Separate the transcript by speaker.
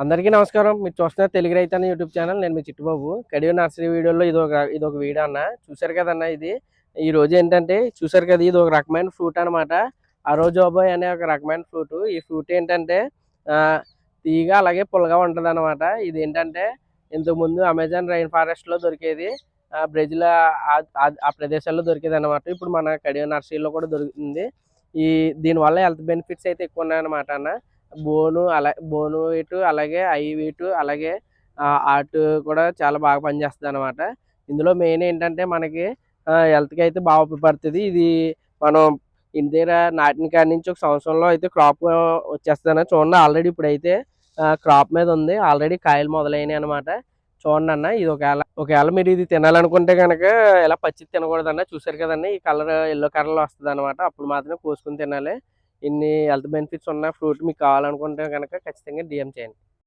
Speaker 1: అందరికీ నమస్కారం. మీరు చూస్తున్నారు తెలుగు రైతు అనే యూట్యూబ్ ఛానల్. నేను మీ చిట్టుబాబు. కడియం నర్సరీ వీడియోలో ఇదొక వీడియో అన్న. చూసారు కదన్న ఇది. ఈ రోజు ఏంటంటే చూసారు కదా, ఇది ఒక రకమైన ఫ్రూట్ అనమాట. అరోజోబాయ్ అనే ఒక రకమైన ఫ్రూట్. ఈ ఫ్రూట్ ఏంటంటే తీగ అలాగే పుల్లగా ఉంటుంది అనమాట. ఇది ఏంటంటే ఇంతకుముందు అమెజాన్ రైన్ ఫారెస్ట్ లో దొరికేది. బ్రెజిల్ ఆ ప్రదేశాల్లో దొరికేది అనమాట. ఇప్పుడు మన కడియం నర్సరీలో కూడా దొరుకుతుంది. దీనివల్ల హెల్త్ బెనిఫిట్స్ అయితే ఎక్కువ ఉన్నాయన్నమాట అన్న. బోను వెయిట్ అలాగే ఐ వెయిట్ అలాగే హార్ట్ కూడా చాలా బాగా పనిచేస్తుంది అనమాట. ఇందులో మెయిన్ ఏంటంటే మనకి హెల్త్కి అయితే బాగా ఉపయోగపడుతుంది. ఇది మనం ఇంటి దగ్గర నాటిన కాడి నుంచి ఒక సంవత్సరంలో అయితే క్రాప్ వచ్చేస్తుంది. చూడండి, ఆల్రెడీ ఇప్పుడైతే క్రాప్ మీద ఉంది. ఆల్రెడీ కాయలు మొదలైనవి అనమాట. చూడండి అన్న, ఇది ఒకవేళ మీరు ఇది తినాలనుకుంటే కనుక ఇలా పచ్చి తినకూడదన్న. చూసారు కదండి, ఈ కలర్ ఎల్లో కలర్లో వస్తుంది అనమాట. అప్పుడు మాత్రమే కోసుకుని తినాలి. ఇన్ని హెల్త్ బెనిఫిట్స్ ఉన్న ఫ్రూట్ మీకు కావాలనుకుంటే కనుక ఖచ్చితంగా డిఎం చేయండి.